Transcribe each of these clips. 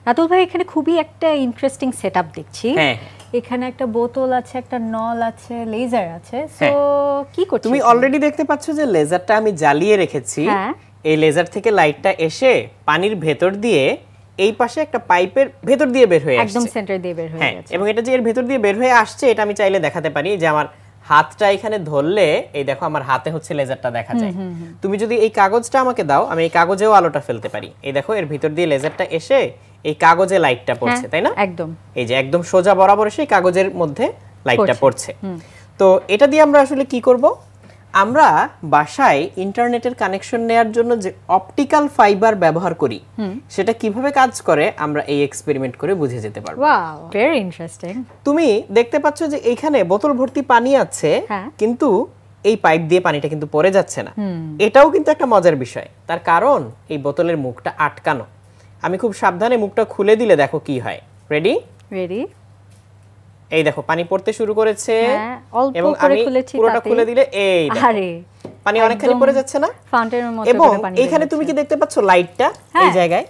রাতুল ভাই এখানে খুবই একটা ইন্টারেস্টিং সেটআপ দেখছি। হ্যাঁ, এখানে একটা বোতল আছে, একটা নল আছে, লেজার আছে। সো কি করছো তুমি অলরেডি দেখতে পাচ্ছ যে লেজারটা আমি জ্বালিয়ে রেখেছি। এই লেজার থেকে লাইটটা এসে পানির ভেতর দিয়ে এই পাশে একটা পাইপের ভেতর দিয়ে বের হয়ে আসছে, একদম সেন্টার দিয়ে বের হয়ে যাচ্ছে। এবং এটা যে এর ভেতর দিয়ে বের হয়ে আসছে এটা আমি চাইলে দেখাতে পারি যে আমার হাতটা এখানে ধরলে এই দেখো আমার হাতে হচ্ছে লেজারটা দেখা যায়। তুমি যদি এই কাগজটা আমাকে দাও, আমি এই কাগজেও আলোটা ফেলতে পারি। এই দেখো এর ভিতর দিয়ে লেজারটা এসে এই কাগজে লাইটটা পড়ছে, তাই না? একদম এই যে একদম সোজা বরাবর এসে কাগজের মধ্যে লাইটটা পড়ছে। তো এটা দিয়ে আমরা আসলে কি করব? আমরা বাসায় ইন্টারনেটের কানেকশন নেয়ার জন্য যে অপটিক্যাল ফাইবার ব্যবহার করি সেটা কিভাবে কাজ করে আমরা এই এক্সপেরিমেন্ট করে বুঝে যেতে পারবো। Wow, very interesting. তুমি দেখতে পাচ্ছ যে এইখানে বোতল ভর্তি পানি আছে, কিন্তু এই পাইপ দিয়ে পানিটা কিন্তু পড়ে যাচ্ছে না। এটাও কিন্তু একটা মজার বিষয়, তার কারণ এই বোতলের মুখটা আটকানো। আমি খুব সাবধানে মুখটা খুলে দিলে দেখো কি হয়। রেডি? রেডি। এই দেখো পানি পড়তে শুরু করেছে, এবং আমি পুরোটা খুলে দিলে এই দেখো পানি অনেকখানি পড়ে যাচ্ছে না ফাউন্টেনের মতো এবং এইখানে তুমি কি দেখতে পাচ্ছ লাইটটা এই জায়গায়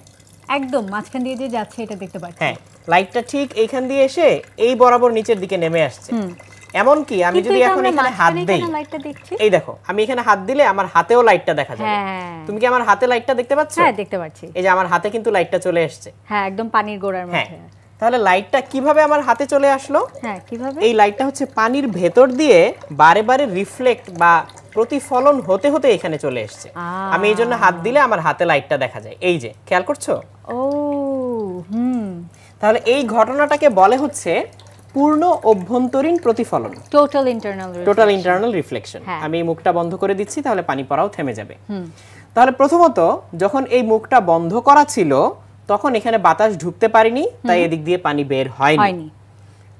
একদম মাঝখান দিয়ে যে যাচ্ছে এটা দেখতে পাচ্ছি। হ্যাঁ, লাইটটা ঠিক এইখান দিয়ে এসে এই বরাবর নিচের দিকে নেমে আসছে। এমন কি আমি যদি এখন এখানে হাত দেই, এই দেখো আমি এখানে হাত দিলে আমার হাতেও লাইটটা দেখা যাবে। তুমি কি আমার হাতে লাইটটা দেখতে পাচ্ছ? হ্যাঁ, দেখতে পাচ্ছি। এই যে আমার হাতে কিন্তু লাইটটা চলে আসছে। হ্যাঁ, একদম পানির গোড়ার মধ্যে। তাহলে লাইটটা কিভাবে আমার হাতে চলে আসলো? হ্যাঁ, কিভাবে? এই লাইটটা হচ্ছে পানির ভেতর দিয়ে বারে বারে রিফ্লেক্ট বা প্রতিফলন হতে হতে এখানে চলে এসেছে। আমি এই জন্য হাত দিলে আমার হাতে লাইটটা দেখা যায়। এই যে খেয়াল করছো? ও তাহলে এই ঘটনাটাকে বলে হচ্ছে পূর্ণ অভ্যন্তরীণ প্রতিফলন, টোটাল ইন্টারনাল রিফ্লেকশন। আমি এই মুখটা বন্ধ করে দিচ্ছি, তাহলে পানি পড়াও থেমে যাবে। তাহলে প্রথমত যখন এই মুখটা বন্ধ করা ছিল তখন এখানে বাতাস ঢুকতে পারেনি, তাই এদিক দিয়ে পানি বের হয়নি।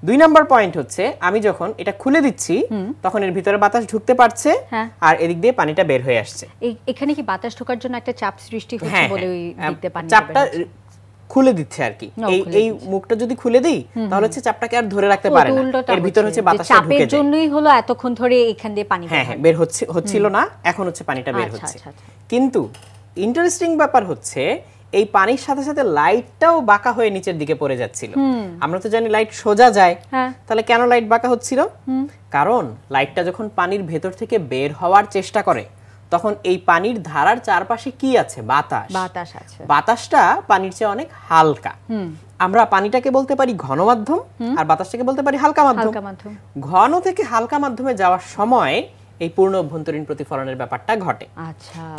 2 নাম্বার পয়েন্ট হচ্ছে আমি যখন এটা খুলে দিচ্ছি তখন এর ভিতরে বাতাস ঢুকতে পারছে আর এদিক দিয়ে পানিটা বের হয়ে আসছে। এখানে কি বাতাস ঢোকার জন্য একটা চাপ সৃষ্টি হচ্ছে বলে ওই দিক দিয়ে পানি চাপটা খুলে দিচ্ছে আর কি। এই মুখটা যদি খুলে দেই তাহলে হচ্ছে চাপটাকে আর ধরে রাখতে পারে না, এর ভিতর হচ্ছে বাতাসটা ঢুকে যায়। চাপের জন্যই হলো এতক্ষণ ধরে এখান দিয়ে পানি বের হচ্ছিল না, এখন হচ্ছে পানিটা বের হচ্ছে। কিন্তু ইন্টারেস্টিং ব্যাপার হচ্ছে এই পানির সাথে সাথে লাইটটাও বাঁকা হয়ে নিচের দিকে পড়ে যাচ্ছিল। আমরা তো জানি লাইট সোজা যায়, তাহলে কেন লাইট বাঁকা হচ্ছিল? কারণ লাইটটা যখন পানির ভেতর থেকে বের হওয়ার চেষ্টা করে তখন এই পানির ধারার চারপাশে কি আছে? বাতাস আছে। বাতাসটা পানির চেয়ে অনেক হালকা। আমরা পানিটাকে বলতে পারি ঘন মাধ্যম আর বাতাসটাকে বলতে পারি হালকা মাধ্যম। ঘন থেকে হালকা মাধ্যমে যাওয়ার সময় এই পূর্ণ অভ্যন্তরীণ প্রতিফলনের ব্যাপারটা ঘটে।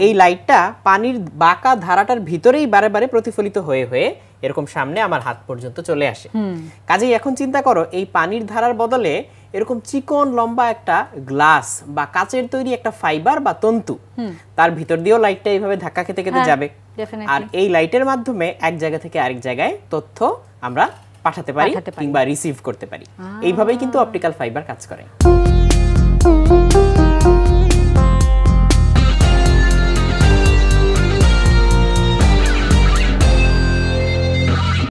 এই লাইটটা পানির বাঁকা ধারাটার ভিতরেই বারে বারে প্রতিফলিত হয়ে হয়ে এরকম সামনে আমার হাত পর্যন্ত চলে আসে। কাজেই এখন চিন্তা করো এই পানির ধারার বদলে এরকম চিকন লম্বা একটা গ্লাস বা কাচের তৈরি একটা ফাইবার বা তন্তু, তার ভিতর দিয়েও লাইটটা এইভাবে ধাক্কা খেতে খেতে যাবে। আর এই লাইটের মাধ্যমে এক জায়গা থেকে আরেক জায়গায় তথ্য আমরা পাঠাতে পারি কিংবা রিসিভ করতে পারি। এইভাবেই কিন্তু অপটিক্যাল ফাইবার কাজ করে।